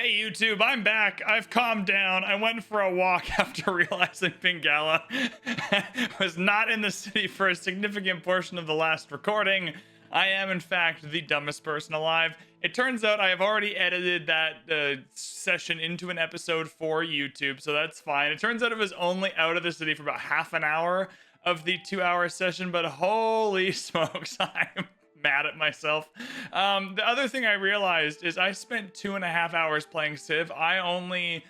Hey YouTube, I'm back. I've calmed down. I went for a walk after realizing Pingala was not in the city for a significant portion of the last recording. I am in fact the dumbest person alive. It turns out I have already edited that session into an episode for YouTube, so that's fine. It turns out it was only out of the city for about half an hour of the 2-hour session, but holy smokes, I'm mad at myself. The other thing I realized is I spent 2.5 hours playing Civ. I only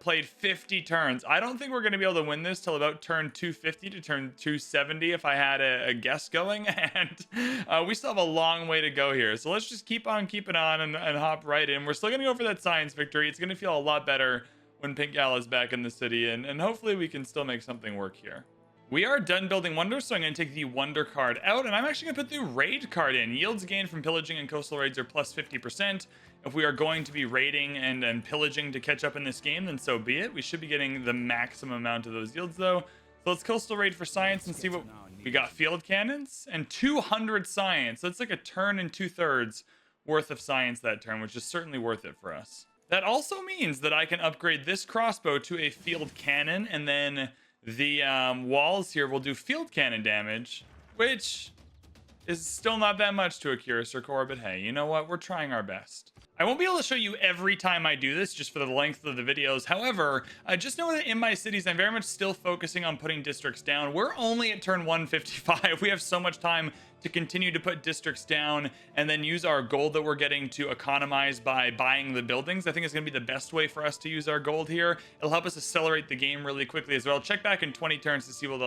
played 50 turns. I don't think we're going to be able to win this till about turn 250 to turn 270 if I had a guess going, and we still have a long way to go here. So let's just keep on keeping on and hop right in. We're still going to go for that science victory. It's going to feel a lot better when Pink Gal is back in the city, and hopefully we can still make something work here. We are done building wonders, so I'm going to take the wonder card out, and I'm actually going to put the raid card in. Yields gained from pillaging and coastal raids are plus 50%. If we are going to be raiding and pillaging to catch up in this game, then so be it. We should be getting the maximum amount of those yields, though. So let's coastal raid for science and see what we got. Field cannons and 200 science. That's like a turn and 2/3 worth of science that turn, which is certainly worth it for us. That also means that I can upgrade this crossbow to a field cannon, and then the walls here will do field cannon damage, which is still not that much to a cuirassier core, but hey, you know what? We're trying our best. I won't be able to show you every time I do this just for the length of the videos. However, just know that in my cities, I'm very much still focusing on putting districts down. We're only at turn 155. We have so much time to continue to put districts down and then use our gold that we're getting to economize by buying the buildings. I think it's going to be the best way for us to use our gold here. It'll help us accelerate the game really quickly as well. Check back in 20 turns to see what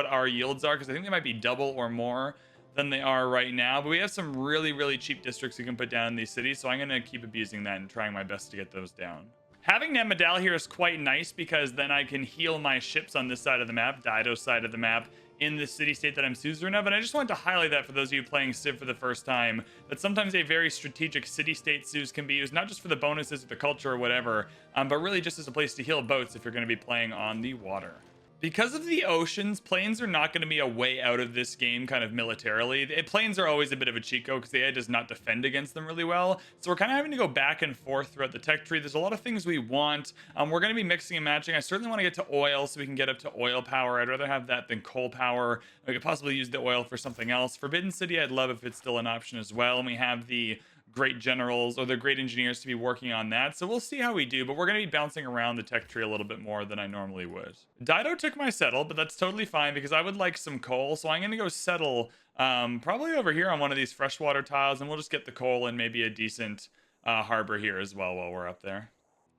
our yields are, because I think they might be double or more than they are right now. But we have some really cheap districts we can put down in these cities, so I'm going to keep abusing that and trying my best to get those down. Having Naval here is quite nice, because then I can heal my ships on this side of the map, Dido's side of the map, in the city-state that I'm suzerain of. And I just wanted to highlight that for those of you playing Civ for the first time, that sometimes a very strategic city-state Suz can be used, not just for the bonuses or the culture or whatever, but really just as a place to heal boats if you're going to be playing on the water. Because of the oceans, planes are not going to be a way out of this game kind of militarily. Planes are always a bit of a cheat code because the AI does not defend against them really well. So we're kind of having to go back and forth throughout the tech tree. There's a lot of things we want. We're going to be mixing and matching. I certainly want to get to oil so we can get up to oil power. I'd rather have that than coal power. We could possibly use the oil for something else. Forbidden City, I'd love if it's still an option as well. And we have the great generals or the great engineers to be working on that, so we'll see how we do, but we're going to be bouncing around the tech tree a little bit more than I normally would. Dido took my settle, but that's totally fine because I would like some coal, so I'm going to go settle probably over here on one of these freshwater tiles, and we'll just get the coal and maybe a decent harbor here as well while we're up there.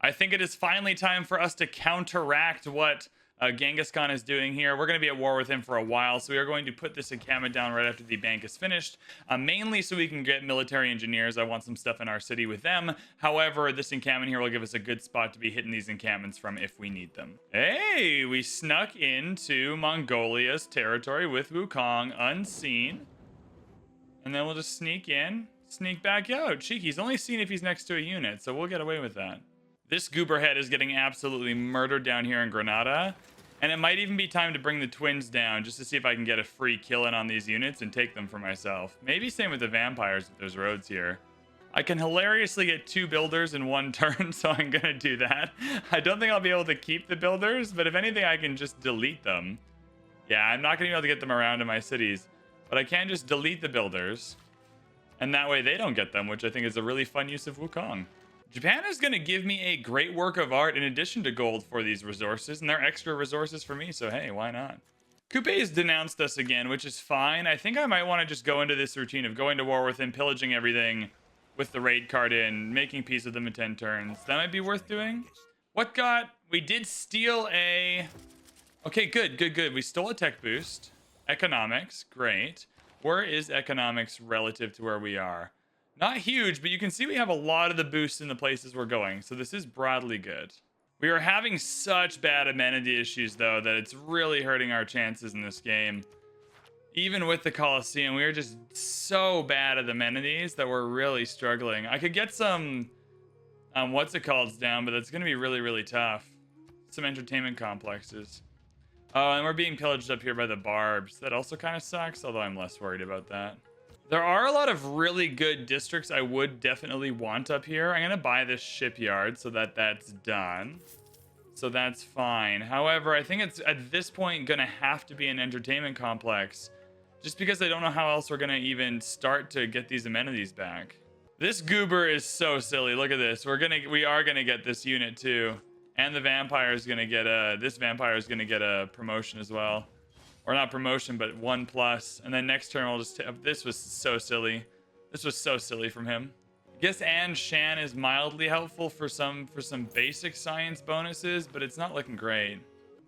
I think it is finally time for us to counteract what Genghis Khan is doing here. We're going to be at war with him for a while, so we are going to put this encampment down right after the bank is finished, mainly so we can get military engineers. I want some stuff in our city with them. However, this encampment here will give us a good spot to be hitting these encampments from if we need them. Hey, we snuck into Mongolia's territory with Wukong unseen, and then we'll just sneak in, sneak back out. Cheeky's only seen if he's next to a unit, so we'll get away with that. This gooberhead is getting absolutely murdered down here in Granada. And it might even be time to bring the twins down just to see if I can get a free kill in on these units and take them for myself. Maybe same with the vampires if there's roads here. I can hilariously get 2 builders in 1 turn, so I'm going to do that. I don't think I'll be able to keep the builders, but if anything, I can just delete them. Yeah, I'm not going to be able to get them around in my cities, but I can just delete the builders. And that way they don't get them, which I think is a really fun use of Wukong. Japan is going to give me a great work of art in addition to gold for these resources, and they're extra resources for me, so hey, why not? Coupe's denounced us again, which is fine. I think I might want to just go into this routine of going to war with him, pillaging everything with the raid card in, making peace with them in 10 turns. That might be worth doing. What got... We did steal a... Okay, good. We stole a tech boost. Economics, great. Where is economics relative to where we are? Not huge, but you can see we have a lot of the boosts in the places we're going, so this is broadly good. We are having such bad amenity issues, though, that it's really hurting our chances in this game. Even with the Colosseum, we are just so bad at amenities that we're really struggling. I could get some, what's it called down, but that's going to be really tough. Some entertainment complexes. Oh, and we're being pillaged up here by the Barbs. That also kind of sucks, although I'm less worried about that. There are a lot of really good districts I would definitely want up here. I'm going to buy this shipyard so that that's done. So that's fine. However, I think it's at this point going to have to be an entertainment complex. Just because I don't know how else we're going to even start to get these amenities back. This goober is so silly. Look at this. We are going to get this unit too. And the vampire is going to get this vampire is going to get a promotion as well. Or not promotion, but 1+. And then next turn we'll just this was so silly. This was so silly from him. I guess and Shan is mildly helpful for some basic science bonuses, but it's not looking great.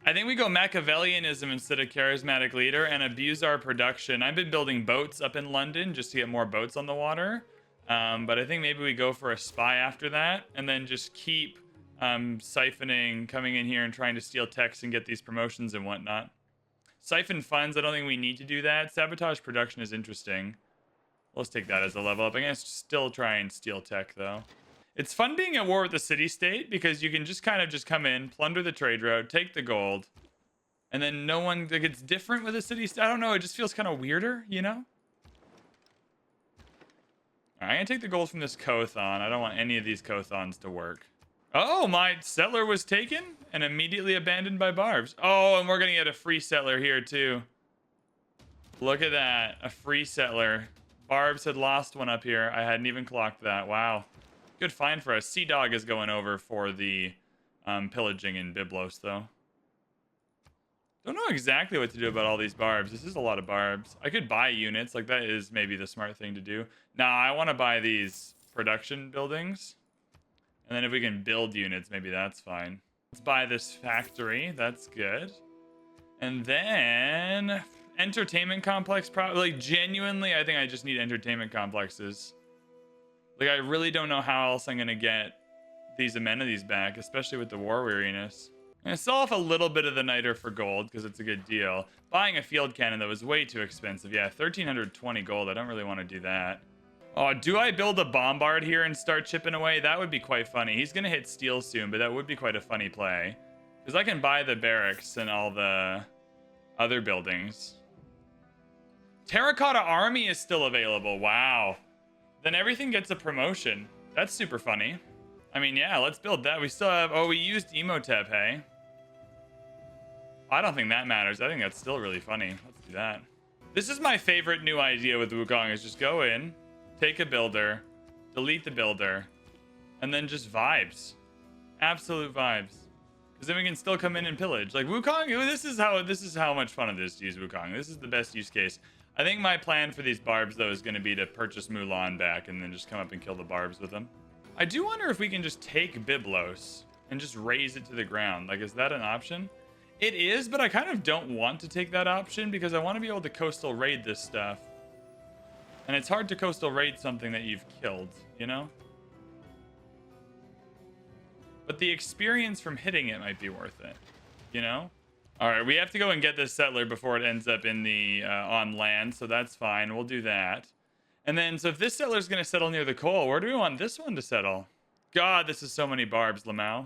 I think we go Machiavellianism instead of charismatic leader and abuse our production. I've been building boats up in London just to get more boats on the water. But I think maybe we go for a spy after that and then just keep siphoning, coming in here and trying to steal techs and get these promotions and whatnot. Siphon funds, I don't think we need to do that. Sabotage production is interesting. Let's take that as a level up. I'm going to still try and steal tech, though. It's fun being at war with the city-state because you can just kind of just come in, plunder the trade route, take the gold, and then no one... Like, it's different with a city-state. I don't know. It just feels kind of weirder, you know? All right, I'm going to take the gold from this Kothon. I don't want any of these Kothons to work. Oh, my settler was taken and immediately abandoned by Barbs. Oh, and we're going to get a free settler here, too. Look at that. A free settler. Barbs had lost one up here. I hadn't even clocked that. Wow. Good find for us. Sea Dog is going over for the pillaging in Byblos, though. Don't know exactly what to do about all these Barbs. This is a lot of Barbs. I could buy units. Like, that is maybe the smart thing to do. Nah, I want to buy these production buildings. And then if we can build units, maybe that's fine. Let's buy this factory. That's good. And then entertainment complex. Probably genuinely, I think I just need entertainment complexes. Like, I really don't know how else I'm going to get these amenities back, especially with the war weariness. I'm going to sell off a little bit of the niter for gold because it's a good deal. Buying a field cannon, though, is way too expensive. Yeah, 1,320 gold. I don't really want to do that. Oh, do I build a bombard here and start chipping away? That would be quite funny. He's going to hit steel soon, but that would be quite a funny play. Because I can buy the barracks and all the other buildings. Terracotta Army is still available. Wow. Then everything gets a promotion. That's super funny. I mean, yeah, let's build that. We still have... Oh, we used Emotep, hey? I don't think that matters. I think that's still really funny. Let's do that. This is my favorite new idea with Wukong, is just go in, take a builder, delete the builder, and then just vibes. Absolute vibes. Because then we can still come in and pillage. Like, Wukong, this is how much fun it is to use Wukong. This is the best use case. I think my plan for these Barbs, though, is going to be to purchase Mulan back and then just come up and kill the Barbs with them. I do wonder if we can just take Byblos and just raise it to the ground. Like, is that an option? It is, but I kind of don't want to take that option because I want to be able to coastal raid this stuff. And it's hard to coastal raid something that you've killed, you know? But the experience from hitting it might be worth it, you know? All right, we have to go and get this settler before it ends up in the on land, so that's fine. We'll do that. And then, so if this settler's going to settle near the coal, where do we want this one to settle? God, this is so many Barbs, Lamau.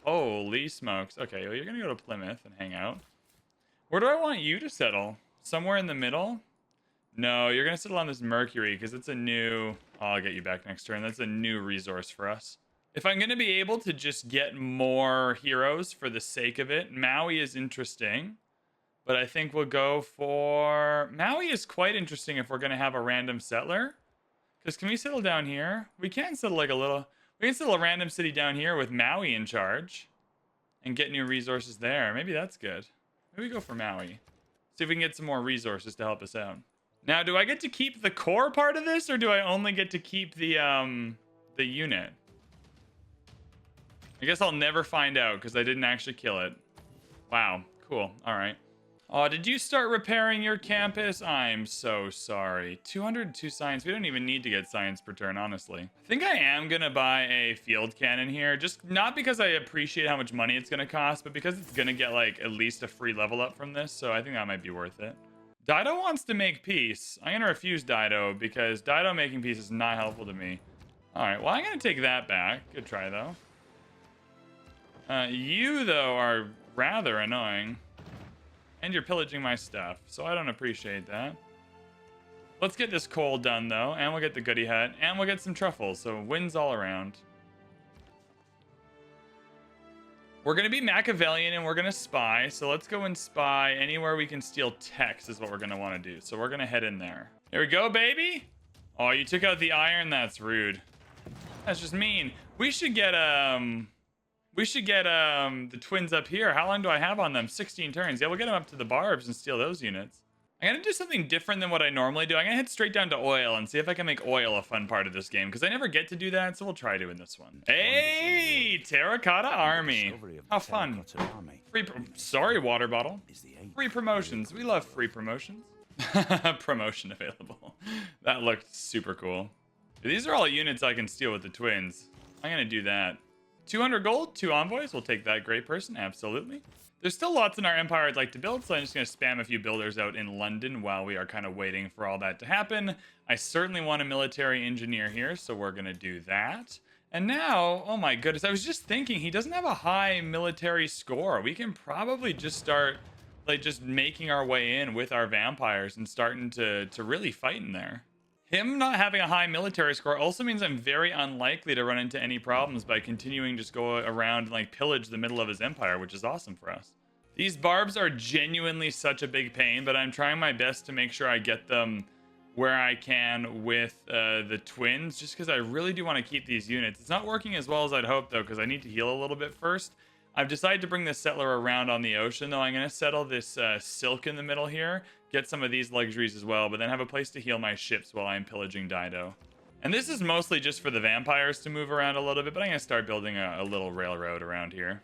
Holy smokes. Okay, well, you're going to go to Plymouth and hang out. Where do I want you to settle? Somewhere in the middle? No, you're going to settle on this Mercury because it's a new... Oh, I'll get you back next turn. That's a new resource for us. If I'm going to be able to just get more heroes for the sake of it, Maui is interesting. But I think we'll go for... Maui is quite interesting if we're going to have a random settler. Because can we settle down here? We can settle like a little... We can settle a random city down here with Maui in charge. And get new resources there. Maybe that's good. Maybe we go for Maui. See if we can get some more resources to help us out. Now, do I get to keep the core part of this? Or do I only get to keep the unit? I guess I'll never find out because I didn't actually kill it. Wow. Cool. All right. Oh, did you start repairing your campus? I'm so sorry. 202 science. We don't even need to get science per turn, honestly. I think I am going to buy a field cannon here. Just not because I appreciate how much money it's going to cost, but because it's going to get like at least a free level up from this. So I think that might be worth it. Dido wants to make peace. I'm going to refuse Dido because Dido making peace is not helpful to me. All right. Well, I'm going to take that back. Good try, though. You, though, are rather annoying. And you're pillaging my stuff, so I don't appreciate that. Let's get this coal done, though, and we'll get the goodie hut, and we'll get some truffles, so wins all around. We're going to be Machiavellian, and we're going to spy, so let's go and spy anywhere we can steal techs is what we're going to want to do. So we're going to head in there. Here we go, baby! Oh, you took out the iron? That's rude. That's just mean. We should get, the twins up here. How long do I have on them? 16 turns. Yeah, we'll get them up to the barbs and steal those units. I'm going to do something different than what I normally do. I'm going to head straight down to oil and see if I can make oil a fun part of this game, because I never get to do that, so we'll try to in this one. Hey, Terracotta Army. How fun. Sorry, water bottle. Free promotions. We love free promotions. Promotion available. That looked super cool. These are all units I can steal with the twins. I'm going to do that. 200 gold, 2 envoys. We'll take that, great person. Absolutely. There's still lots in our empire I'd like to build, so I'm just going to spam a few builders out in London while we are kind of waiting for all that to happen. I certainly want a military engineer here, so we're going to do that. And now, oh my goodness, I was just thinking, he doesn't have a high military score. We can probably just start, like, just making our way in with our vampires and starting to really fight in there. Him not having a high military score also means I'm very unlikely to run into any problems by continuing just go around and like pillage the middle of his empire, which is awesome for us. These barbs are genuinely such a big pain, but I'm trying my best to make sure I get them where I can with the twins, just because I really do want to keep these units. It's not working as well as I'd hope, though, because I need to heal a little bit first. I've decided to bring this settler around on the ocean, though. I'm going to settle this silk in the middle here, get some of these luxuries as well, but then have a place to heal my ships while I'm pillaging Dido. And this is mostly just for the vampires to move around a little bit, but I'm going to start building a little railroad around here.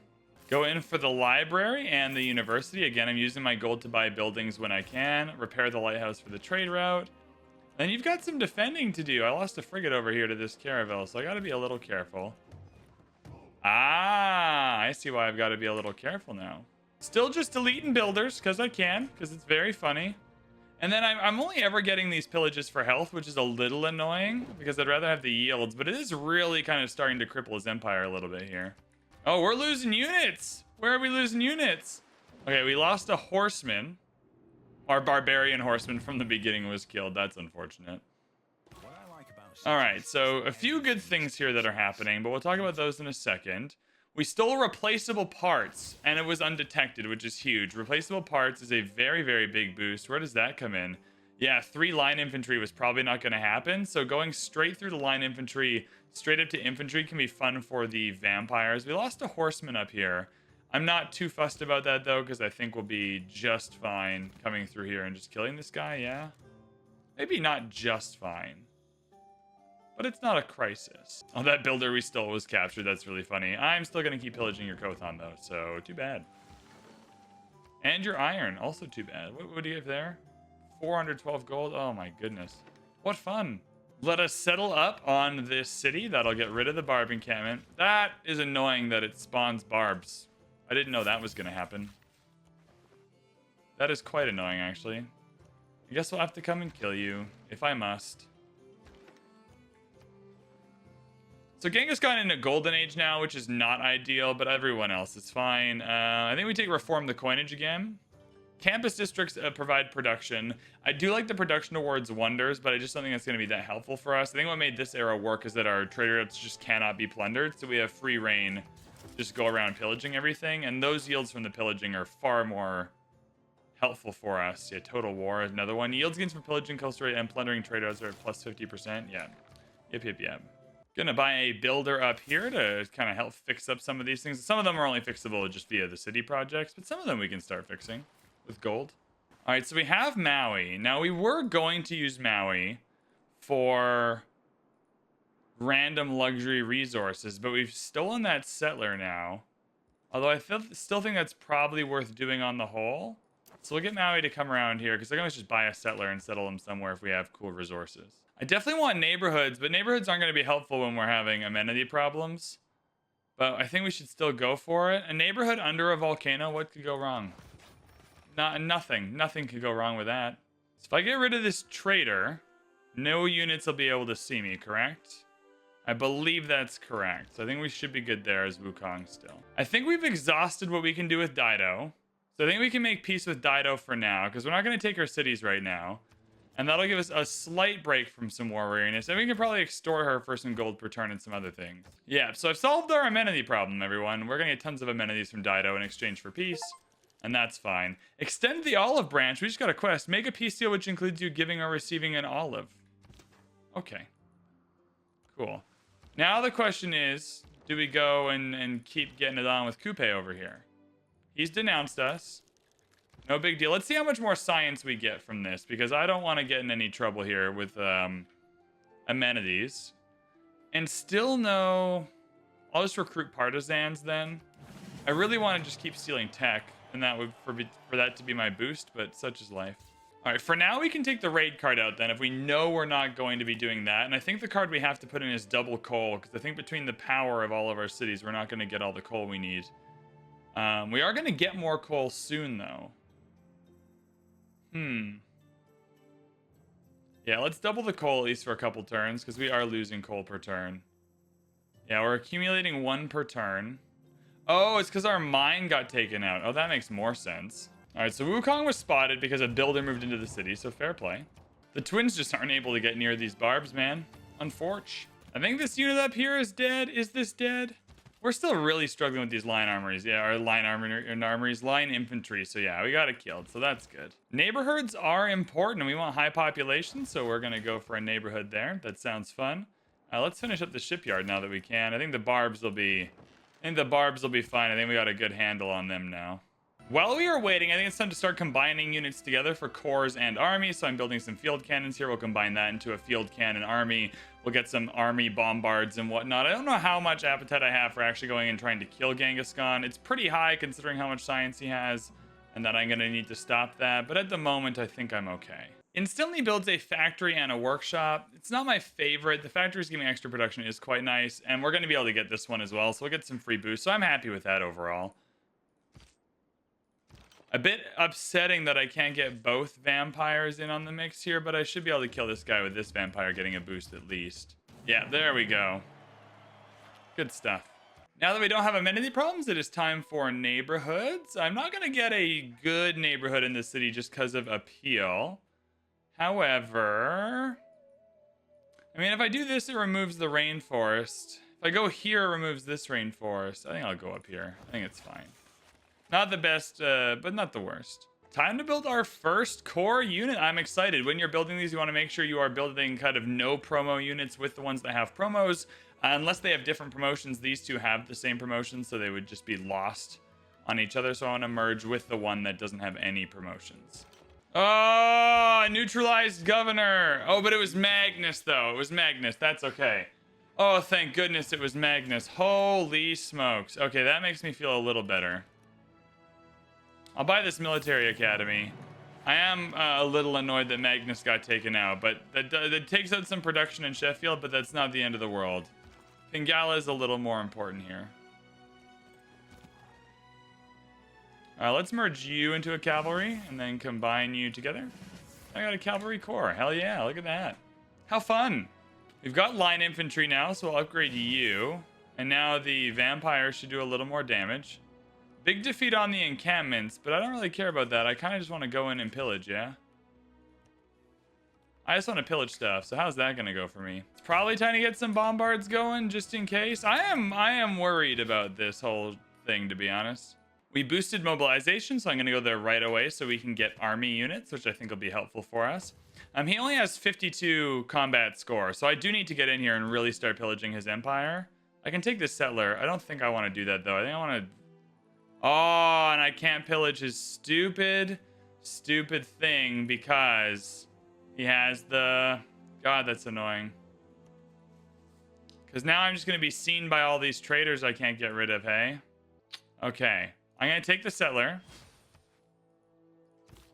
Go in for the library and the university. Again, I'm using my gold to buy buildings when I can. Repair the lighthouse for the trade route. Then you've got some defending to do. I lost a frigate over here to this caravel, so I got to be a little careful. Ah, I see why I've got to be a little careful now. Still just deleting builders because I can, because it's very funny. And then I'm only ever getting these pillages for health, which is a little annoying because I'd rather have the yields, but it is really kind of starting to cripple his empire a little bit here. Oh, we're losing units. Where are we losing units? Okay, we lost a horseman. Our barbarian horseman from the beginning was killed. That's unfortunate. All right, so a few good things here that are happening, but we'll talk about those in a second. We stole replaceable parts, and it was undetected, which is huge. Replaceable parts is a very, very big boost. Where does that come in? Yeah, 3 line infantry was probably not going to happen, so going straight through the line infantry, straight up to infantry can be fun for the vampires. We lost a horseman up here. I'm not too fussed about that, though, because I think we'll be just fine coming through here and just killing this guy, yeah? Maybe not just fine. But it's not a crisis. Oh, that builder we stole was captured. That's really funny. I'm still going to keep pillaging your Kothon, though, so too bad. And your iron, also too bad. What do you have there? 412 gold? Oh, my goodness. What fun. Let us settle up on this city. That'll get rid of the barb encampment. That is annoying that it spawns barbs. I didn't know that was going to happen. That is quite annoying, actually. I guess we'll have to come and kill you, if I must. So Genghis Khan in a golden age now, which is not ideal, but everyone else is fine. I think we take reform the coinage again. Campus districts provide production. I do like the production awards wonders, but I just don't think that's going to be that helpful for us. I think what made this era work is that our trader routes just cannot be plundered, so we have free reign, just go around pillaging everything, and those yields from the pillaging are far more helpful for us. Yeah, total war is another one. Yields gains from pillaging, coastal rate, and plundering trade routes are at plus 50%. Yeah, yep. Gonna buy a builder up here to kind of help fix up some of these things. Some of them are only fixable just via the city projects, but some of them we can start fixing with gold. All right, so we have Maui. Now, we were going to use Maui for random luxury resources, but we've stolen that settler now. Although I still think that's probably worth doing on the whole. So we'll get Maui to come around here, because I can always just buy a settler and settle them somewhere if we have cool resources. I definitely want neighborhoods, but neighborhoods aren't going to be helpful when we're having amenity problems. But I think we should still go for it. A neighborhood under a volcano, what could go wrong? Nothing. Nothing could go wrong with that. So if I get rid of this trader, no units will be able to see me, correct? I believe that's correct. So I think we should be good there as Wukong still. I think we've exhausted what we can do with Dido. So I think we can make peace with Dido for now, because we're not going to take our cities right now. And that'll give us a slight break from some war weariness. And we can probably extort her for some gold per turn and some other things. Yeah, so I've solved our amenity problem, everyone. We're going to get tons of amenities from Dido in exchange for peace. And that's fine. Extend the olive branch. We just got a quest. Make a peace deal which includes you giving or receiving an olive. Okay. Cool. Now the question is, do we go and keep getting it on with Coupe over here? He's denounced us. No big deal. Let's see how much more science we get from this, because I don't want to get in any trouble here with amenities. And still no... I'll just recruit partisans then. I really want to just keep stealing tech, and that would for that to be my boost, but such is life. All right, for now we can take the raid card out then if we know we're not going to be doing that. And I think the card we have to put in is double coal, because I think between the power of all of our cities, we're not going to get all the coal we need. We are going to get more coal soon, though. Yeah, let's double the coal at least for a couple turns, because we are losing coal per turn. Yeah, we're accumulating 1 per turn. Oh, it's because our mine got taken out. Oh, that makes more sense. All right, so Wukong was spotted because a builder moved into the city, so fair play. The twins just aren't able to get near these barbs, man. Unfortunate. I think this unit up here is dead. Is this dead? We're still really struggling with these line armories. Yeah, our line armories, line infantry. So yeah, we got it killed. So that's good. Neighborhoods are important, and we want high population. So we're going to go for a neighborhood there. That sounds fun. Let's finish up the shipyard now that we can. I think the barbs will be fine. I think we got a good handle on them now. While we are waiting, I think it's time to start combining units together for corps and armies. So I'm building some field cannons here. We'll combine that into a field cannon army. We'll get some army bombards and whatnot. I don't know how much appetite I have for actually going and trying to kill Genghis Khan. It's pretty high considering how much science he has, and that I'm going to need to stop that. But at the moment, I think I'm okay. Instantly builds a factory and a workshop. It's not my favorite. The factories giving extra production is quite nice, and we're going to be able to get this one as well. So we'll get some free boosts. So I'm happy with that overall. A bit upsetting that I can't get both vampires in on the mix here, but I should be able to kill this guy with this vampire getting a boost at least. Yeah, there we go. Good stuff. Now that we don't have amenity problems, it is time for neighborhoods. I'm not going to get a good neighborhood in this city just because of appeal. However, I mean, if I do this, it removes the rainforest. If I go here, it removes this rainforest. I think I'll go up here. I think it's fine. Not the best, but not the worst. Time to build our first core unit. I'm excited. When you're building these, you want to make sure you are building kind of no promo units with the ones that have promos. Unless they have different promotions, these two have the same promotions, so they would just be lost on each other. So I want to merge with the one that doesn't have any promotions. Oh, neutralized governor. Oh, but it was Magnus, though. It was Magnus. That's okay. Oh, thank goodness it was Magnus. Holy smokes. Okay, that makes me feel a little better. I'll buy this military academy. I am a little annoyed that Magnus got taken out, but that takes out some production in Sheffield, but that's not the end of the world. Pingala is a little more important here. Let's merge you into a cavalry and then combine you together. I got a cavalry corps. Hell yeah, look at that. How fun. We've got line infantry now, so we'll upgrade you. And now the vampires should do a little more damage. Big defeat on the encampments, but I don't really care about that. I kind of just want to go in and pillage, yeah? I just want to pillage stuff, so how's that going to go for me? It's probably time to get some bombards going, just in case. I am worried about this whole thing, to be honest. We boosted mobilization, so I'm going to go there right away so we can get army units, which I think will be helpful for us. He only has 52 combat score, so I do need to get in here and really start pillaging his empire. I can take this settler. I don't think I want to do that, though. I think I want to... Oh, and I can't pillage his stupid thing because he has the... God, that's annoying. Because now I'm just going to be seen by all these traitors I can't get rid of, hey? Okay. I'm going to take the settler.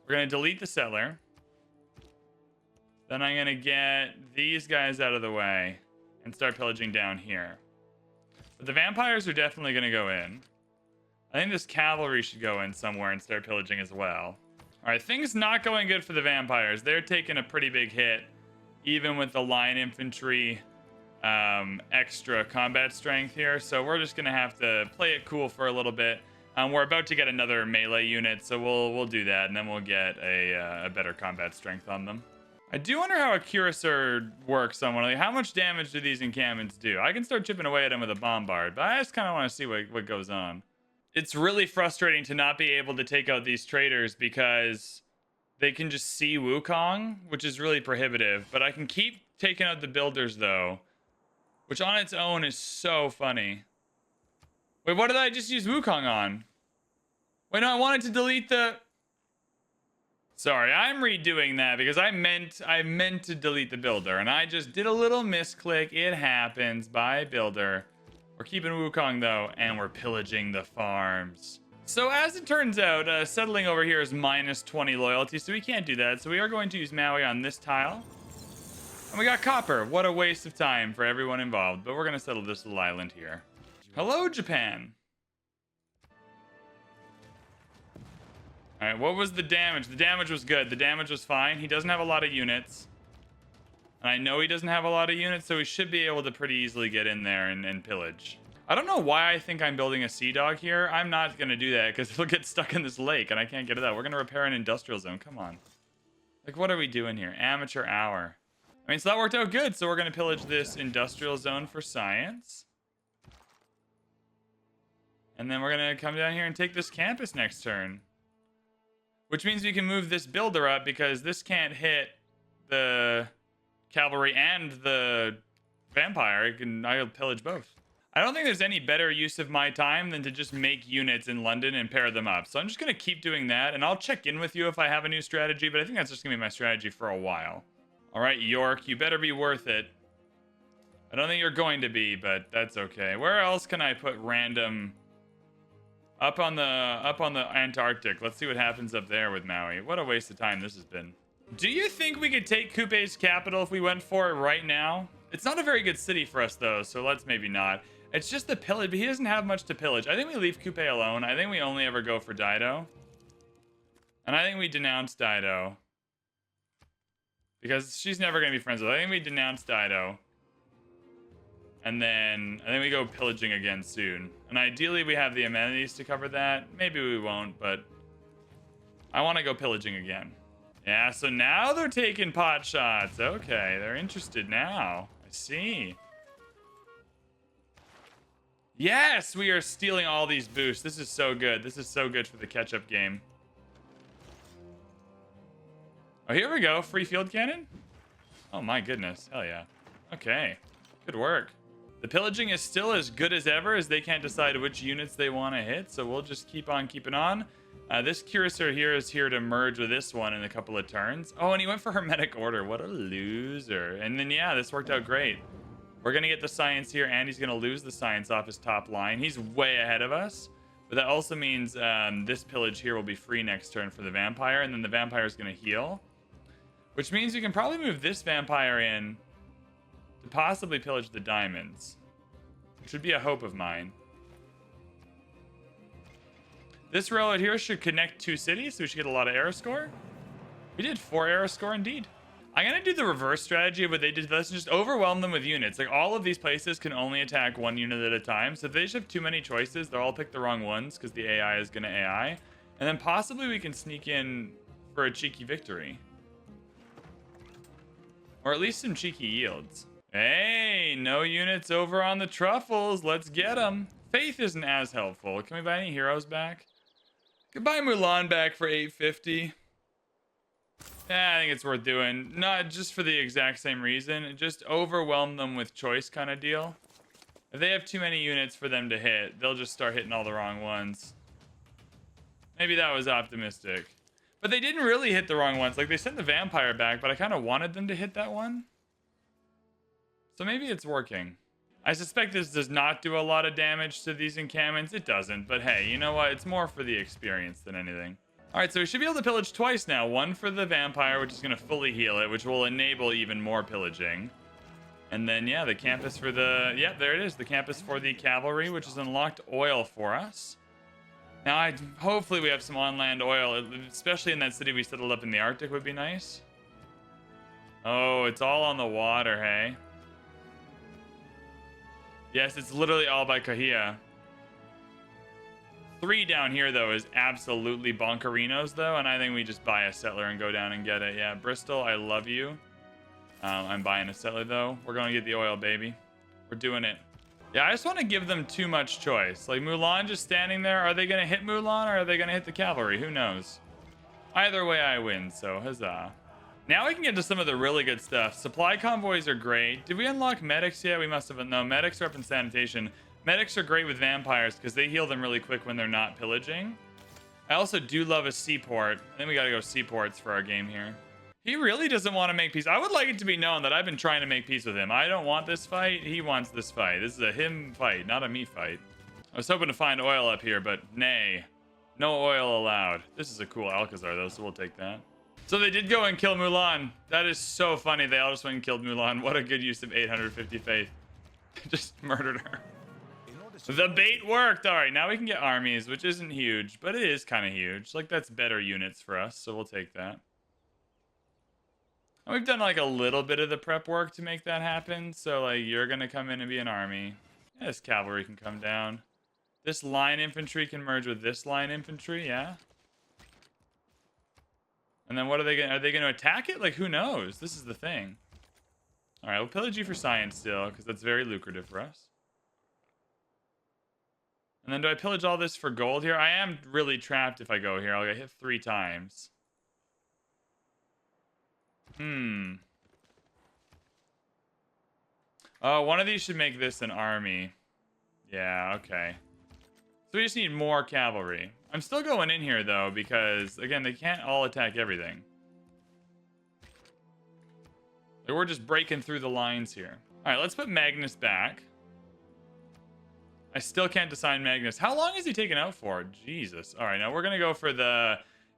We're going to delete the settler. Then I'm going to get these guys out of the way and start pillaging down here. But the vampires are definitely going to go in. I think this cavalry should go in somewhere and start pillaging as well. All right, things not going good for the vampires. They're taking a pretty big hit, even with the line infantry extra combat strength here. So we're just going to have to play it cool for a little bit. We're about to get another melee unit, so we'll do that, and then we'll get a better combat strength on them. I do wonder how a cuirassar works somewhat. Like, how much damage do these encampments do? I can start chipping away at them with a bombard, but I just kind of want to see what goes on. It's really frustrating to not be able to take out these traders because they can just see Wukong, which is really prohibitive. But I can keep taking out the builders, though, which on its own is so funny. Wait, what did I just use Wukong on? Wait, no, I wanted to delete the... Sorry, I'm redoing that because I meant to delete the builder, and I just did a little misclick. It happens. Bye, builder. We're keeping Wukong, though, and we're pillaging the farms. So as it turns out, settling over here is minus 20 loyalty, so we can't do that. So we are going to use Maui on this tile. And we got copper. What a waste of time for everyone involved, but we're going to settle this little island here. Hello, Japan. All right, what was the damage? The damage was good. The damage was fine. He doesn't have a lot of units. And I know he doesn't have a lot of units, so we should be able to pretty easily get in there and pillage. I don't know why I think I'm building a sea dog here. I'm not going to do that because it'll get stuck in this lake and I can't get it out. We're going to repair an industrial zone. Come on. Like, what are we doing here? Amateur hour. I mean, so that worked out good. So we're going to pillage this industrial zone for science. And then we're going to come down here and take this campus next turn. Which means we can move this builder up because this can't hit the cavalry and the vampire. I'll pillage both. I don't think there's any better use of my time than to just make units in London and pair them up. So I'm just going to keep doing that, and I'll check in with you if I have a new strategy, but I think that's just going to be my strategy for a while. All right, York, you better be worth it. I don't think you're going to be, but that's okay. Where else can I put random... Up on the Antarctic. Let's see what happens up there with Maui. What a waste of time this has been. Do you think we could take Kupe's capital if we went for it right now? It's not a very good city for us, though, so let's maybe not. It's just the pillage, but he doesn't have much to pillage. I think we leave Kupe alone. I think we only ever go for Dido. And I think we denounce Dido. Because she's never going to be friends with us. I think we denounce Dido. And then I think we go pillaging again soon. And ideally we have the amenities to cover that. Maybe we won't, but I want to go pillaging again. Yeah, so now they're taking pot shots. Okay, they're interested now. I see. Yes, we are stealing all these boosts. This is so good. This is so good for the catch-up game. Oh, here we go. Free field cannon? Oh my goodness. Hell yeah. Okay. Good work. The pillaging is still as good as ever as they can't decide which units they want to hit, so we'll just keep on keeping on. This cuirassar here is here to merge with this one in a couple of turns. Oh, and he went for Hermetic Order. What a loser. And then, yeah, this worked out great. We're going to get the science here, and he's going to lose the science off his top line. He's way ahead of us, but that also means this pillage here will be free next turn for the vampire, and then the vampire is going to heal, which means we can probably move this vampire in to possibly pillage the diamonds, which would be a hope of mine. This railroad here should connect 2 cities, so we should get a lot of arrow score. We did 4 arrow score indeed. I'm going to do the reverse strategy of what they did. Let's just overwhelm them with units. Like, all of these places can only attack 1 unit at a time, so if they just have too many choices, they'll all pick the wrong ones because the AI is going to AI. And then possibly we can sneak in for a cheeky victory. Or at least some cheeky yields. Hey, no units over on the truffles. Let's get them. Faith isn't as helpful. Can we buy any heroes back? Could buy Mulan back for 850. Yeah, I think it's worth doing. Not just for the exact same reason. Just overwhelm them with choice kind of deal. If they have too many units for them to hit, they'll just start hitting all the wrong ones. Maybe that was optimistic. But they didn't really hit the wrong ones. Like, they sent the vampire back, but I kind of wanted them to hit that one. So maybe it's working. I suspect this does not do a lot of damage to these encampments. It doesn't, but hey, you know what? It's more for the experience than anything. All right, so we should be able to pillage twice now. One for the vampire, which is going to fully heal it, which will enable even more pillaging. And then, yeah, the campus for the... Yep, there it is. The campus for the cavalry, which has unlocked oil for us. Now, hopefully we have some on-land oil, especially in that city we settled up in the Arctic would be nice. Oh, it's all on the water, hey? Yes, it's literally all by Kahia. 3 down here, though, is absolutely bonkerinos, though, and I think we just buy a settler and go down and get it. Yeah, Bristol, I love you. I'm buying a settler, though. We're going to get the oil, baby. We're doing it. Yeah, I just want to give them too much choice. Like, Mulan just standing there. Are they going to hit Mulan, or are they going to hit the cavalry? Who knows? Either way, I win, so huzzah. Now we can get to some of the really good stuff. Supply convoys are great. Did we unlock medics yet? We must have. No, medics are up in sanitation. Medics are great with vampires because they heal them really quick when they're not pillaging. I also do love a seaport. I think we got to go seaports for our game here. He really doesn't want to make peace. I would like it to be known that I've been trying to make peace with him. I don't want this fight. He wants this fight. This is a him fight, not a me fight. I was hoping to find oil up here, but nay. No oil allowed. This is a cool Alcazar, though, so we'll take that. So they did go and kill Mulan. That is so funny. They all just went and killed Mulan. What a good use of 850 faith. Just murdered her. The bait worked. All right, now we can get armies, which isn't huge, but it is kind of huge. Like, that's better units for us, so we'll take that. And we've done, like, a little bit of the prep work to make that happen. So, like, you're going to come in and be an army. Yeah, this cavalry can come down. This line infantry can merge with this line infantry, yeah. And then what are they going to attack it? Like, who knows? This is the thing. All right, we'll pillage you for science still, because that's very lucrative for us. And then do I pillage all this for gold here? I am really trapped if I go here. I'll get hit 3 times. Oh, one of these should make this an army. Yeah, okay. So we just need more cavalry. I'm still going in here, though, because, again, they can't all attack everything. Like, we're just breaking through the lines here. All right, let's put Magnus back. I still can't assign Magnus. How long is he taken out for? Jesus. All right, now we're going to go for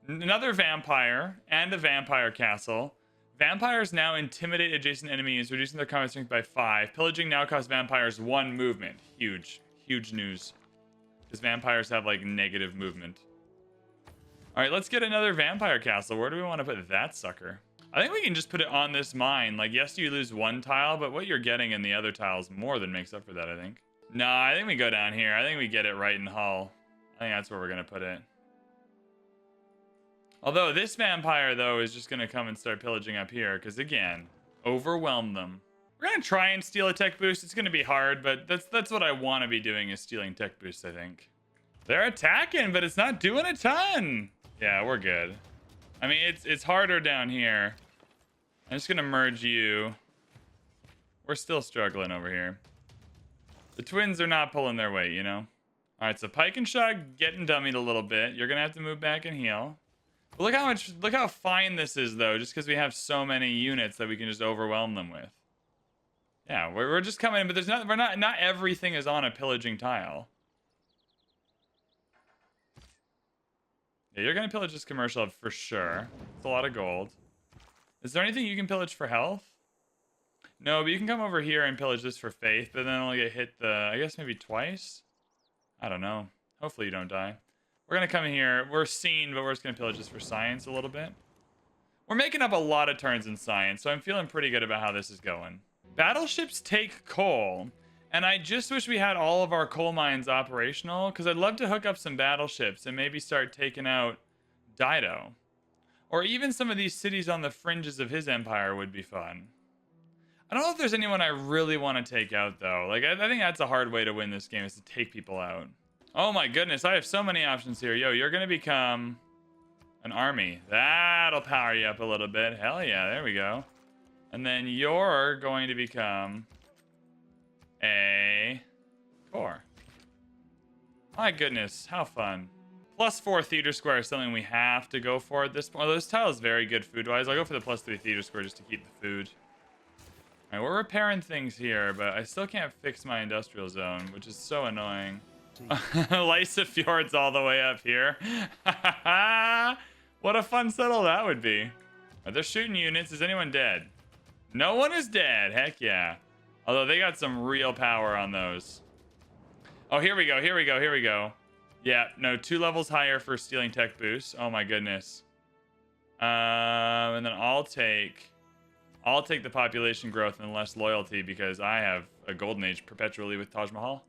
another vampire and a vampire castle. Vampires now intimidate adjacent enemies, reducing their combat strength by 5. Pillaging now costs vampires 1 movement. Huge. Huge news. Because vampires have, like, negative movement. All right, let's get another vampire castle. Where do we want to put that sucker? I think we can just put it on this mine. Like, yes, you lose 1 tile, but what you're getting in the other tiles more than makes up for that, I think. No, I think we go down here. I think we get it right in Hull. I think that's where we're going to put it. Although this vampire, though, is just going to come and start pillaging up here. Because, again, overwhelm them. We're going to try and steal a tech boost. It's going to be hard, but that's what I want to be doing is stealing tech boosts, I think. They're attacking, but it's not doing a ton. Yeah, we're good. I mean, it's harder down here. I'm just going to merge you. We're still struggling over here. The twins are not pulling their weight, you know? All right, so Pike and Shot getting dummied a little bit. You're going to have to move back and heal. But look how fine this is, though, just because we have so many units that we can just overwhelm them with. Yeah, we're just coming in, but there's not everything is on a pillaging tile. Yeah, you're going to pillage this commercial hub for sure. It's a lot of gold. Is there anything you can pillage for health? No, but you can come over here and pillage this for faith, but then only get hit I guess maybe twice? I don't know. Hopefully you don't die. We're going to come in here. We're seen, but we're just going to pillage this for science a little bit. We're making up a lot of turns in science, so I'm feeling pretty good about how this is going. Battleships take coal, and I just wish we had all of our coal mines operational, because I'd love to hook up some battleships and maybe start taking out Dido. Or even some of these cities on the fringes of his empire would be fun. I don't know if there's anyone I really want to take out, though. Like, I think that's a hard way to win this game, is to take people out. Oh my goodness, I have so many options here. Yo, you're going to become an army. That'll power you up a little bit. Hell yeah, there we go. And then you're going to become a corps. My goodness, how fun. +4 theater square is something we have to go for at this point. Although this tile is very good food-wise. I'll go for the +3 theater square just to keep the food. All right, we're repairing things here, but I still can't fix my industrial zone, which is so annoying. Lysa Fjord's all the way up here. What a fun settle that would be. They're shooting units. Is anyone dead? No one is dead. Heck yeah. Although they got some real power on those. Oh, here we go. Here we go. Here we go. Yeah, no, 2 levels higher for stealing tech boosts. Oh my goodness. And then I'll take the population growth and less loyalty because I have a golden age perpetually with Taj Mahal.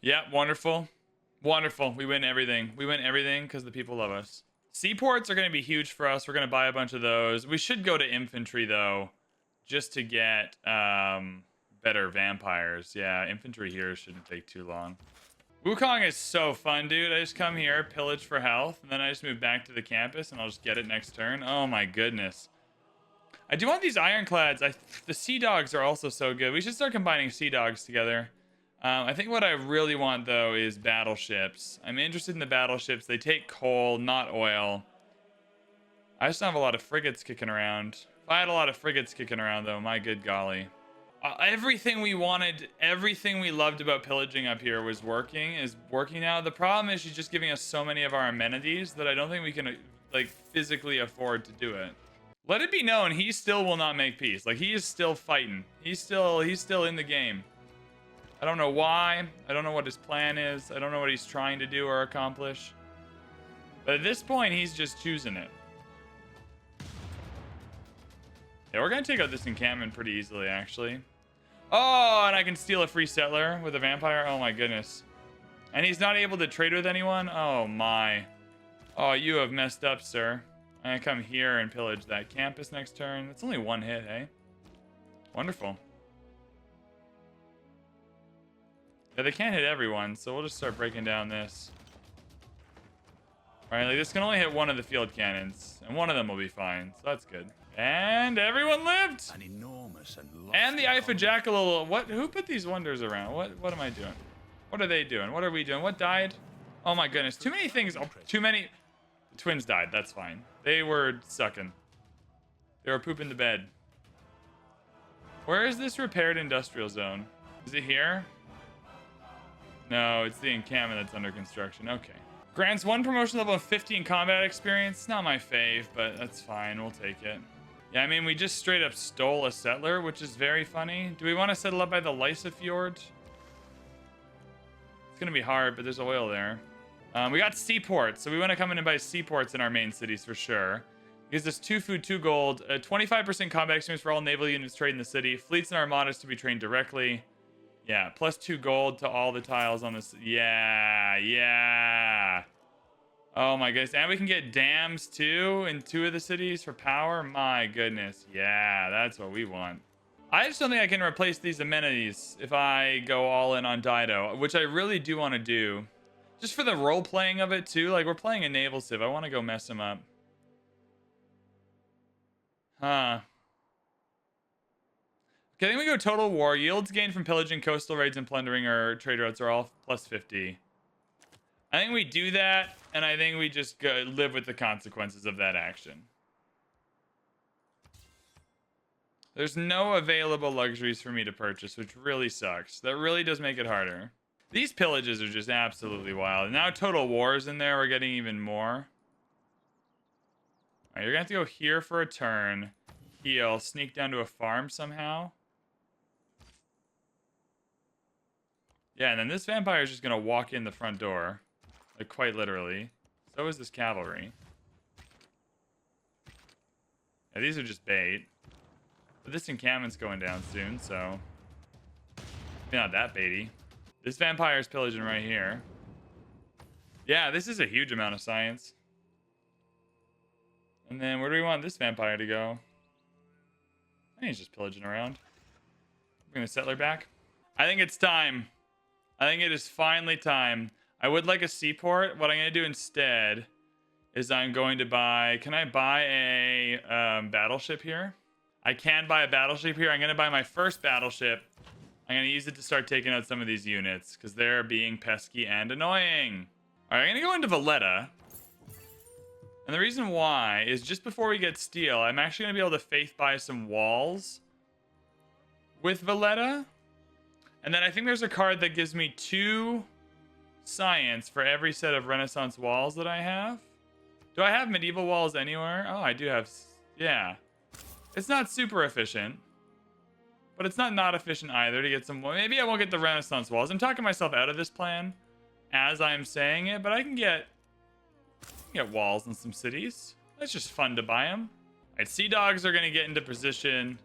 Yeah, wonderful. Wonderful. We win everything. We win everything because the people love us. Seaports are going to be huge for us. We're going to buy a bunch of those. We should go to infantry, though, just to get better vampires. Yeah, infantry here shouldn't take too long. Wukong is so fun, dude. I just come here, pillage for health, and then I just move back to the campus, and I'll just get it next turn. Oh, my goodness. I do want these ironclads. The sea dogs are also so good. We should start combining sea dogs together. I think what I really want, though, is battleships. I'm interested in the battleships. They take coal, not oil. I just don't have a lot of frigates kicking around. If I had a lot of frigates kicking around, though, my good golly. Everything we wanted, everything we loved about pillaging up here is working now. The problem is she's just giving us so many of our amenities that I don't think we can, like, physically afford to do it. Let it be known, he still will not make peace. Like, he is still fighting. He's still in the game. I don't know why. I don't know what his plan is. I don't know what he's trying to do or accomplish. But at this point, he's just choosing it. Yeah, we're going to take out this encampment pretty easily, actually. Oh, and I can steal a free settler with a vampire. Oh, my goodness. And he's not able to trade with anyone? Oh, my. Oh, you have messed up, sir. I'm going to come here and pillage that campus next turn. That's only one hit, eh? Wonderful. Yeah, they can't hit everyone, so we'll just start breaking down this. Alright, like this can only hit one of the field cannons, and one of them will be fine, so that's good. And everyone lived! An enormous and the Ifa Jackal. What? Who put these wonders around? What am I doing? What are they doing? What are we doing? What died? Oh my goodness, too many things. Oh, too many. The twins died, that's fine. They were sucking. They were pooping the bed. Where is this repaired industrial zone? Is it here? No, it's the encampment that's under construction. Okay. Grants 1 promotion level of 15 combat experience. Not my fave, but that's fine. We'll take it. Yeah, I mean, we just straight up stole a settler, which is very funny. Do we want to settle up by the Lysa Fjord? It's going to be hard, but there's oil there. We got seaports, so we want to come in and buy seaports in our main cities for sure. Gives us 2 food, 2 gold, 25% combat experience for all naval units trade in the city. Fleets and armadas to be trained directly. Yeah, plus 2 gold to all the tiles on this. Yeah. Oh my goodness. And we can get dams too in 2 of the cities for power. My goodness. Yeah, that's what we want. I just don't think I can replace these amenities if I go all in on Dido, which I really do want to do. Just for the role playing of it too. Like, we're playing a naval civ. I want to go mess him up. Huh. Okay, then we go total war. Yields gained from pillaging, coastal raids, and plundering our trade routes are all plus 50. I think we do that, and I think we just go live with the consequences of that action. There's no available luxuries for me to purchase, which really sucks. That really does make it harder. These pillages are just absolutely wild. Now total war is in there. We're getting even more. All right, you're going to have to go here for a turn. Heal. Sneak down to a farm somehow. Yeah, and then this vampire is just going to walk in the front door. Like, quite literally. So is this cavalry. Yeah, these are just bait. But this encampment's going down soon, so... not that baity. This vampire's pillaging right here. Yeah, this is a huge amount of science. And then where do we want this vampire to go? I think he's just pillaging around. Bring the settler back. I think it's time. I think it is finally time. I would like a seaport. What I'm going to do instead is I'm going to buy... Can I buy a battleship here? I can buy a battleship here. I'm going to buy my first battleship. I'm going to use it to start taking out some of these units because they're being pesky and annoying. All right, I'm going to go into Valletta. And the reason why is just before we get steel, I'm actually going to be able to faith buy some walls with Valletta. And then I think there's a card that gives me 2 science for every set of Renaissance walls that I have. Do I have medieval walls anywhere? Oh, I do have... Yeah. It's not super efficient. But it's not efficient either to get some... Maybe I won't get the Renaissance walls. I'm talking myself out of this plan as I'm saying it. But I can get walls in some cities. That's just fun to buy them. All right, Sea Dogs are going to get into position.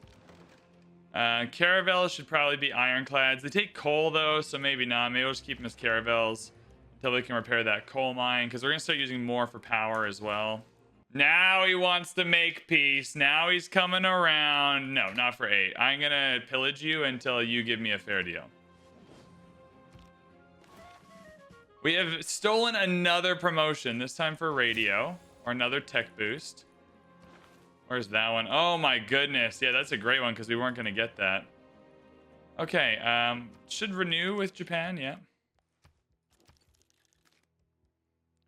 Caravels should probably be ironclads. They take coal though, so maybe not. Maybe we'll just keep them as caravels until we can repair that coal mine, because we're gonna start using more for power as well. Now he wants to make peace. Now he's coming around. No, not for 8. I'm gonna pillage you until you give me a fair deal. We have stolen another promotion, this time for radio, or another tech boost. Where's that one? Oh my goodness. Yeah, that's a great one because we weren't going to get that. Okay, should renew with Japan, yeah.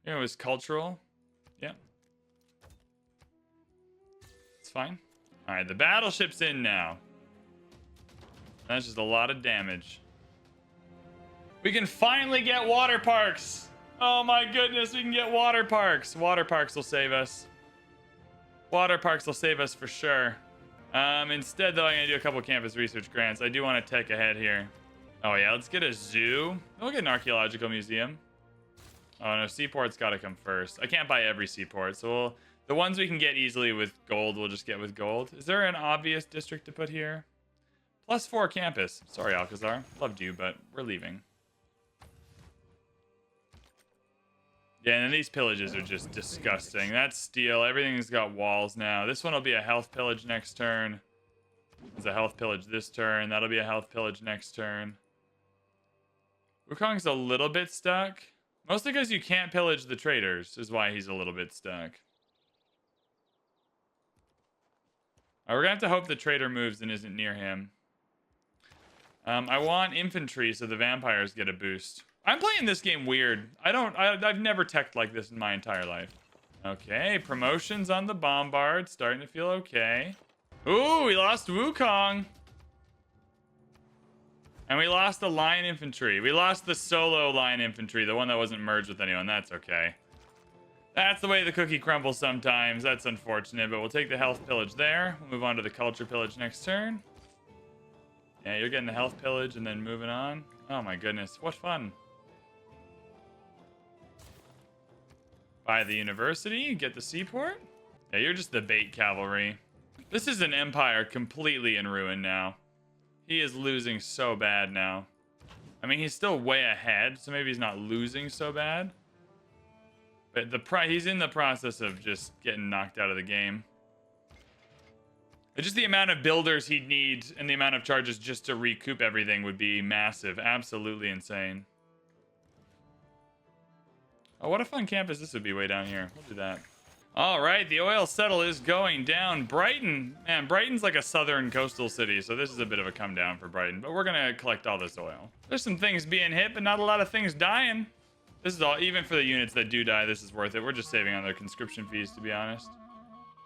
It was cultural. Yeah. It's fine. All right, the battleship's in now. That's just a lot of damage. We can finally get water parks. Oh my goodness, we can get water parks. Water parks will save us. Water parks will save us for sure. Instead, though, I'm going to do a couple campus research grants. I do want to tech ahead here. Oh, yeah, let's get a zoo. We'll get an archaeological museum. Oh, no, seaport's got to come first. I can't buy every seaport, so the ones we can get easily with gold, we'll just get with gold. Is there an obvious district to put here? +4 campus. Sorry, Alcazar. Loved you, but we're leaving. Yeah, and then these pillages are just disgusting. That's steel. Everything's got walls now. This one will be a health pillage next turn. It's a health pillage this turn. That'll be a health pillage next turn. Wukong's a little bit stuck. Mostly because you can't pillage the traders is why he's a little bit stuck. We're going to have to hope the trader moves and isn't near him. I want infantry so the vampires get a boost. I'm playing this game weird. I've never teched like this in my entire life. Okay, promotions on the bombard. Starting to feel okay. Ooh, we lost Wukong. And we lost the line infantry. We lost the solo line infantry, the one that wasn't merged with anyone. That's okay. That's the way the cookie crumbles sometimes. That's unfortunate, but we'll take the health pillage there. We'll move on to the culture pillage next turn. Yeah, you're getting the health pillage and then moving on. Oh my goodness, what fun. Buy the university, get the seaport. Yeah, you're just the bait cavalry. This is an empire completely in ruin now. He is losing so bad now. I mean, he's still way ahead, so maybe he's not losing so bad. But he's in the process of just getting knocked out of the game. But just the amount of builders he'd need and the amount of charges just to recoup everything would be massive. Absolutely insane. Oh, what a fun campus this would be way down here. We'll do that. All right, the oil settle is going down. Brighton, man, Brighton's like a southern coastal city, so this is a bit of a come down for Brighton. But we're gonna collect all this oil. There's some things being hit, but not a lot of things dying. This is all, even for the units that do die, this is worth it. We're just saving on their conscription fees, to be honest.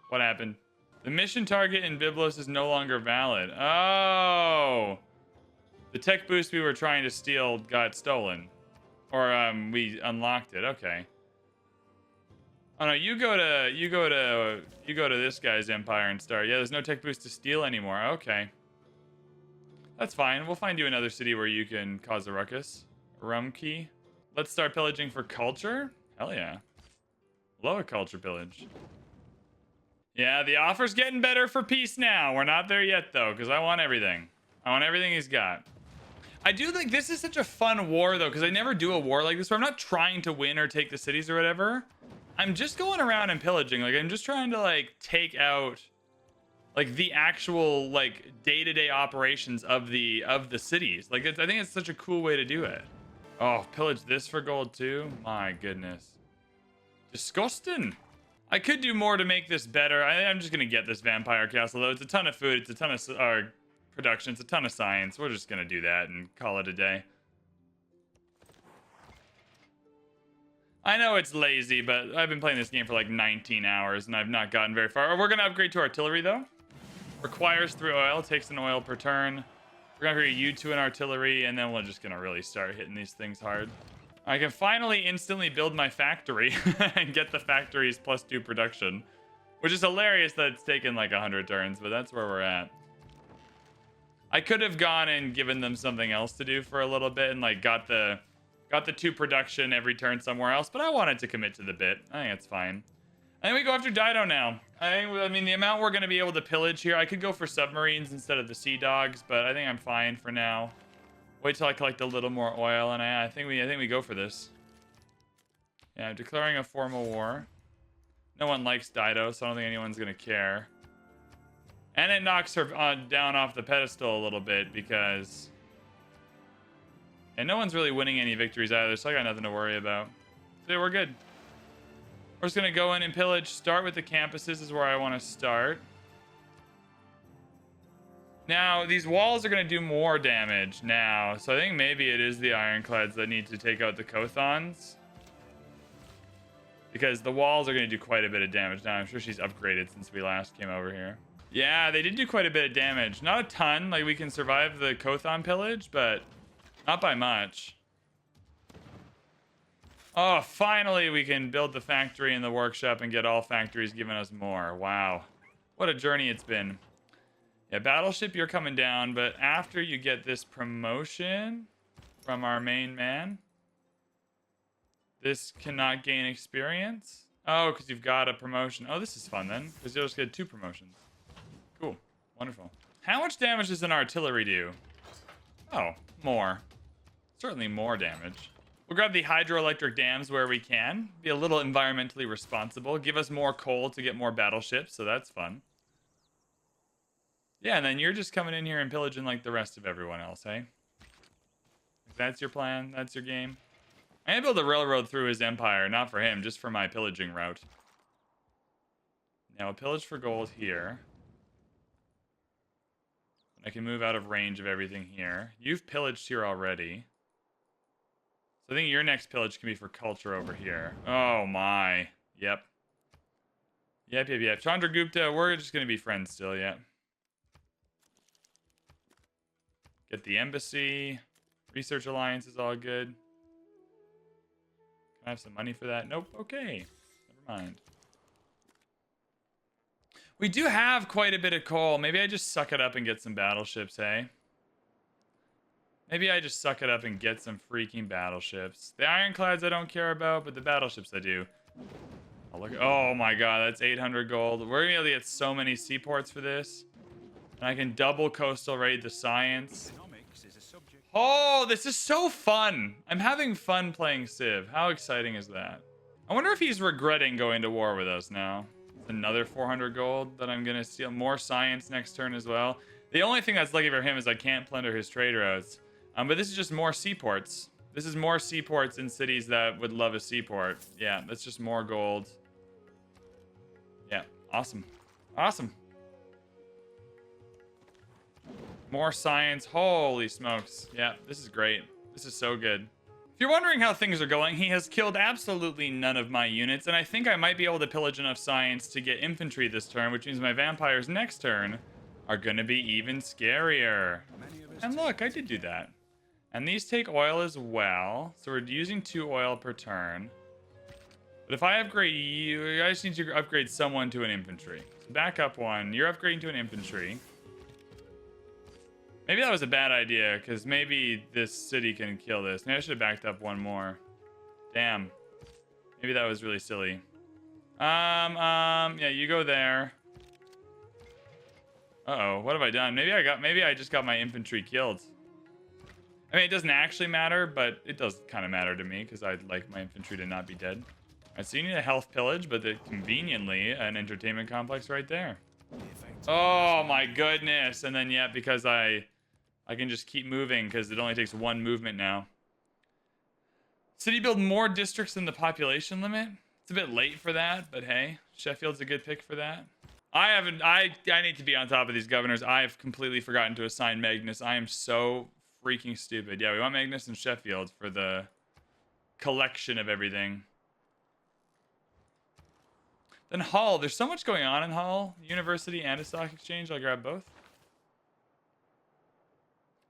What happened? The mission target in Byblos is no longer valid. Oh, the tech boost we were trying to steal got stolen. Or we unlocked it. Okay. Oh no, you go to this guy's empire and start. Yeah, there's no tech boost to steal anymore. Okay. That's fine. We'll find you another city where you can cause a ruckus. Rumkey. Let's start pillaging for culture. Hell yeah. Love a culture pillage. Yeah, the offer's getting better for peace now. We're not there yet though, because I want everything. I want everything he's got. I do think this is such a fun war, though, because I never do a war like this where I'm not trying to win or take the cities or whatever. I'm just going around and pillaging. Like, I'm just trying to, like, take out, like, the actual, like, day-to-day operations of the cities. Like, I think it's such a cool way to do it. Oh, pillage this for gold, too? My goodness. Disgusting. I could do more to make this better. I'm just going to get this vampire castle, though. It's a ton of food. It's a ton of... production. It's a ton of science. We're just gonna do that and call it a day. I know it's lazy, but I've been playing this game for like 19 hours and I've not gotten very far. We're gonna upgrade to artillery though. Requires 3 oil, takes an oil per turn. We're gonna upgrade you to an artillery and then we're just gonna really start hitting these things hard. I can finally instantly build my factory and get the factory's +2 production, which is hilarious that it's taken like 100 turns, but that's where we're at. I could have gone and given them something else to do for a little bit and like got the 2 production every turn somewhere else, but I wanted to commit to the bit. I think it's fine. I think we go after Dido now. I mean, the amount we're going to be able to pillage here, I could go for submarines instead of the sea dogs, but I think I'm fine for now. Wait till I collect a little more oil, and I think we go for this. Yeah, I'm declaring a formal war. No one likes Dido, so I don't think anyone's going to care. And it knocks her down off the pedestal a little bit because... And no one's really winning any victories either, so I got nothing to worry about. So we're good. We're just going to go in and pillage. Start with the campuses is where I want to start. Now, these walls are going to do more damage now. So I think maybe it is the ironclads that need to take out the Kothons. Because the walls are going to do quite a bit of damage now. I'm sure she's upgraded since we last came over here. Yeah, they did do quite a bit of damage. Not a ton. Like, we can survive the Kothon pillage, but not by much. Oh, finally we can build the factory and the workshop and get all factories giving us more. Wow. What a journey it's been. Yeah, battleship, you're coming down, but after you get this promotion from our main man, this cannot gain experience. Oh, because you've got a promotion. Oh, this is fun then, because you'll just get 2 promotions. Cool. Wonderful. How much damage does an artillery do? Oh, more. Certainly more damage. We'll grab the hydroelectric dams where we can. Be a little environmentally responsible. Give us more coal to get more battleships, so that's fun. Yeah, and then you're just coming in here and pillaging like the rest of everyone else, hey? If that's your plan, that's your game. I'm gonna build a railroad through his empire, not for him, just for my pillaging route. Now, a pillage for gold here. I can move out of range of everything here. You've pillaged here already. So I think your next pillage can be for culture over here. Oh my. Yep. Yep. Chandragupta, we're just going to be friends still, yeah. Get the embassy. Research alliance is all good. Can I have some money for that? Nope. Okay. Never mind. We do have quite a bit of coal. Maybe I just suck it up and get some battleships, hey? Maybe I just suck it up and get some freaking battleships. The ironclads I don't care about, but the battleships I do. Oh, look. Oh my god, that's 800 gold. We're going to be able to get so many seaports for this. And I can double coastal raid the science. Oh, this is so fun. I'm having fun playing Civ. How exciting is that? I wonder if he's regretting going to war with us now. Another 400 gold that I'm going to steal. More science next turn as well. The only thing that's lucky for him is I can't plunder his trade routes. But this is just more seaports. This is more seaports in cities that would love a seaport. Yeah, that's just more gold. Yeah, awesome. Awesome. More science. Holy smokes. Yeah, this is great. This is so good. If you're wondering how things are going, he has killed absolutely none of my units, and I think I might be able to pillage enough science to get infantry this turn, which means my vampires next turn are going to be even scarier. And look, I did do that. And these take oil as well, so we're using 2 oil per turn. But if I upgrade you, I just need to upgrade someone to an infantry. So back up 1. You're upgrading to an infantry. Maybe that was a bad idea, because maybe this city can kill this. Maybe I should have backed up 1 more. Damn. Maybe that was really silly. Yeah, you go there. Uh-oh, what have I done? Maybe I just got my infantry killed. I mean, it doesn't actually matter, but it does kind of matter to me, because I'd like my infantry to not be dead. All right, so you need a health pillage, but conveniently, an entertainment complex right there. Oh my goodness. And then, yeah, because I can just keep moving, because it only takes 1 movement now. City build more districts than the population limit. It's a bit late for that, but hey, Sheffield's a good pick for that. I need to be on top of these governors. I've completely forgotten to assign Magnus. I am so freaking stupid. Yeah, we want Magnus and Sheffield for the collection of everything. Then Hull. There's so much going on in Hull. University and a stock exchange. I'll grab both.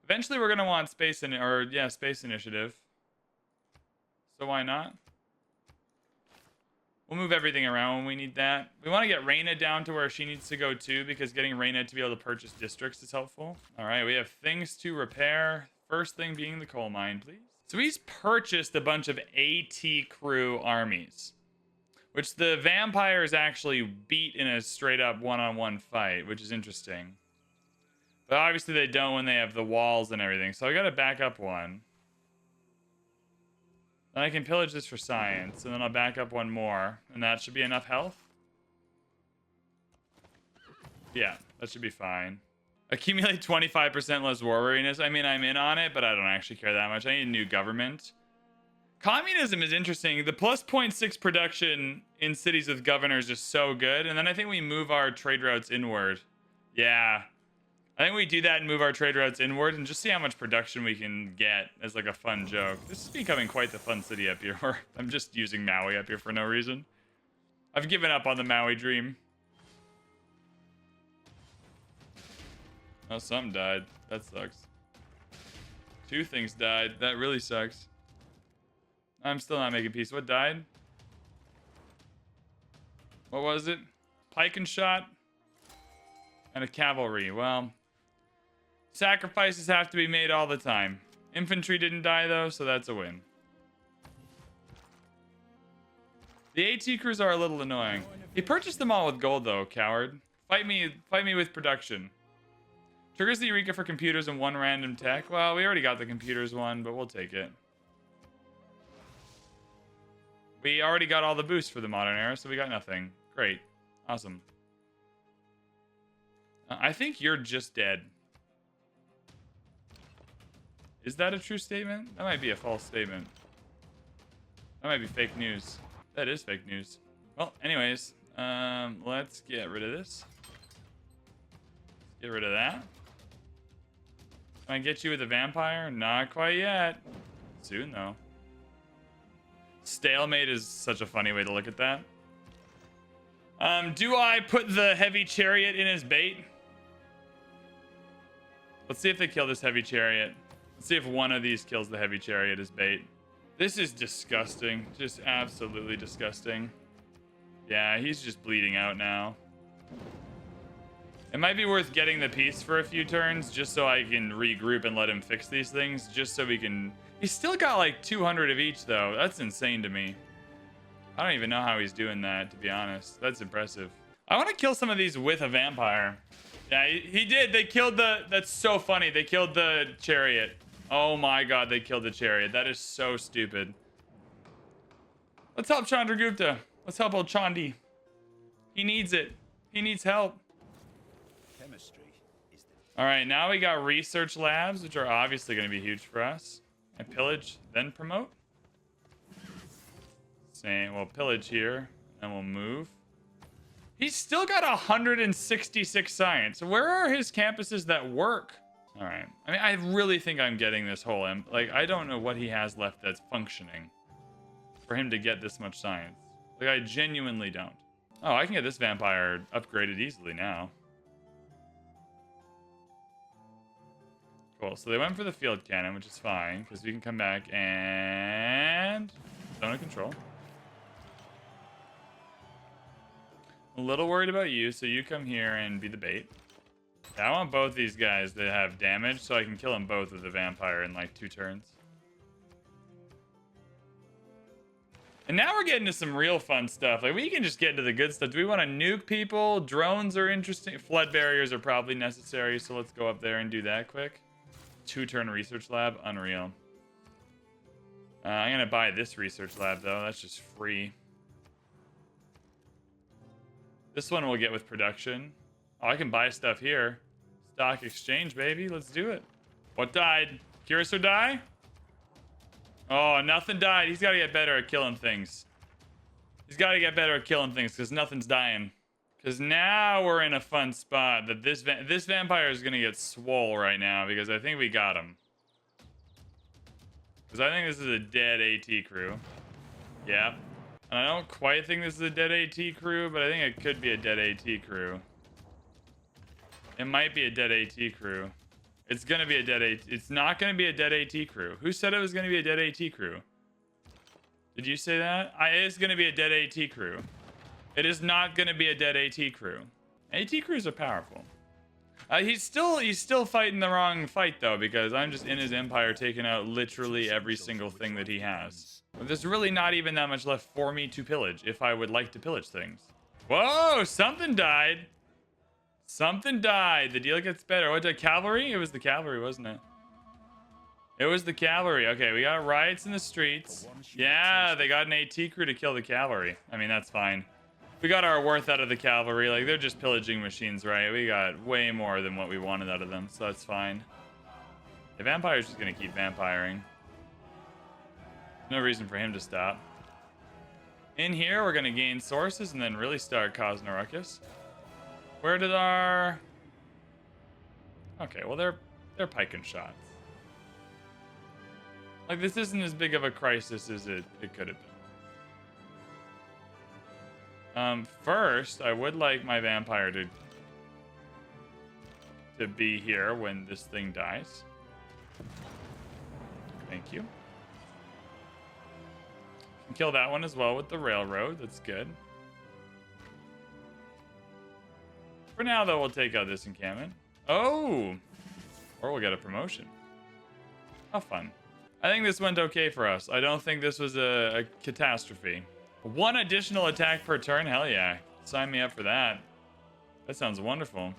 Eventually, we're gonna want space initiative. So why not? We'll move everything around when we need that. We want to get Reyna down to where she needs to go too, because getting Reyna to be able to purchase districts is helpful. All right, we have things to repair. First thing being the coal mine, please. So he's purchased a bunch of AT crew armies. which the vampires actually beat in a straight up one-on-one fight, which is interesting. But obviously they don't when they have the walls and everything. So I gotta back up one. Then I can pillage this for science, and then I'll back up one more, and that should be enough health. Yeah, that should be fine. Accumulate 25% less war weariness. I mean, I'm in on it, but I don't actually care that much. I need a new government. Communism is interesting. The plus 0.6 production in cities with governors is so good. And then I think we move our trade routes inward. Yeah. I think we do that and move our trade routes inward and just see how much production we can get as like a fun joke. This is becoming quite the fun city up here. I'm just using Maui up here for no reason. I've given up on the Maui dream. Oh, something died. That sucks. 2 things died. That really sucks. I'm still not making peace. What died? What was it? Pike and shot? And a cavalry. Well, sacrifices have to be made all the time. Infantry didn't die, though, so that's a win. The AT crews are a little annoying. He purchased them all with gold, though, coward. Fight me with production. Triggers the Eureka for computers and 1 random tech. Well, we already got the computers one, but we'll take it. We already got all the boosts for the modern era, so we got nothing. Great. Awesome. I think you're just dead. Is that a true statement? That might be a false statement. That might be fake news. That is fake news. Well, anyways, let's get rid of this. Get rid of that. Can I get you with a vampire? Not quite yet. Soon, though. Stalemate is such a funny way to look at that. Do I put the heavy chariot in as bait? Let's see if they kill this heavy chariot. Let's see if one of these kills the heavy chariot as bait. This is disgusting. Just absolutely disgusting. Yeah, he's just bleeding out now. It might be worth getting the piece for a few turns just so I can regroup and let him fix these things. Just so we can... He's still got like 200 of each, though. That's insane to me. I don't even know how he's doing that, to be honest. That's impressive. I want to kill some of these with a vampire. Yeah, he did. They killed the... That's so funny. They killed the chariot. Oh my god, they killed the chariot. That is so stupid. Let's help Chandragupta. Let's help old Chandi. He needs it. He needs help. All right, now we got research labs, which are obviously going to be huge for us. And pillage, then promote. Same, we'll pillage here, and we'll move. He's still got 166 science. Where are his campuses that work? All right. I mean, I really think I'm getting this whole... Like, I don't know what he has left that's functioning for him to get this much science. Like, I genuinely don't. Oh, I can get this vampire upgraded easily now. Cool. So they went for the field cannon, which is fine, because we can come back and... Zone of control. A little worried about you, so you come here and be the bait. Yeah, I want both these guys to have damage, so I can kill them both with a vampire in like 2 turns. And now we're getting to some real fun stuff. Like, we can just get into the good stuff. Do we want to nuke people? Drones are interesting. Flood barriers are probably necessary, so let's go up there and do that quick. 2-turn research lab. Unreal. I'm going to buy this research lab, though. That's just free. This one we'll get with production. Oh, I can buy stuff here. Stock exchange, baby. Let's do it. What died? Curiouser die? Oh, nothing died. He's got to get better at killing things. He's got to get better at killing things because nothing's dying. Because now we're in a fun spot that this vampire is going to get swole right now because I think we got him. Because I think this is a dead AT crew. Yeah. And I don't quite think this is a dead AT crew, but I think it could be a dead AT crew. It might be a dead AT crew. It's going to be a dead AT. It's not going to be a dead AT crew. Who said it was going to be a dead AT crew? Did you say that? It is going to be a dead AT crew. It is not going to be a dead AT crew. AT crews are powerful. He's still fighting the wrong fight though, because I'm just in his empire taking out literally every single thing that he has. There's really not even that much left for me to pillage if I would like to pillage things. Whoa, something died. Something died. The deal gets better. What, the cavalry? It was the cavalry, wasn't it? It was the cavalry. Okay, we got riots in the streets. Yeah, they got an AT crew to kill the cavalry. I mean, that's fine. We got our worth out of the cavalry. Like, they're just pillaging machines, right? We got way more than what we wanted out of them, so that's fine. The vampire's just gonna keep vampiring. No reason for him to stop. In here, we're gonna gain sources and then really start causing a ruckus. Where did our... Okay, well, they're piking shots. Like, this isn't as big of a crisis as it could have been. First, I would like my vampire to be here when this thing dies. Thank you. Can kill that one as well with the railroad. That's good. For now, though, we'll take out this encampment. Oh! Or we'll get a promotion. How fun. I think this went okay for us. I don't think this was a catastrophe. One additional attack per turn? Hell yeah. Sign me up for that. That sounds wonderful.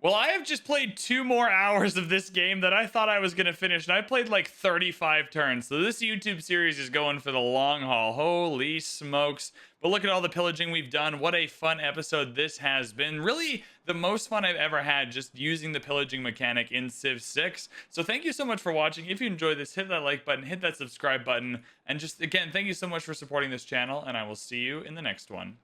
Well, I have just played 2 more hours of this game that I thought I was going to finish, and I played like 35 turns. So this YouTube series is going for the long haul. Holy smokes. But look at all the pillaging we've done. What a fun episode this has been. Really the most fun I've ever had just using the pillaging mechanic in Civ 6. So thank you so much for watching. If you enjoyed this, hit that like button, hit that subscribe button. And just, again, thank you so much for supporting this channel, and I will see you in the next one.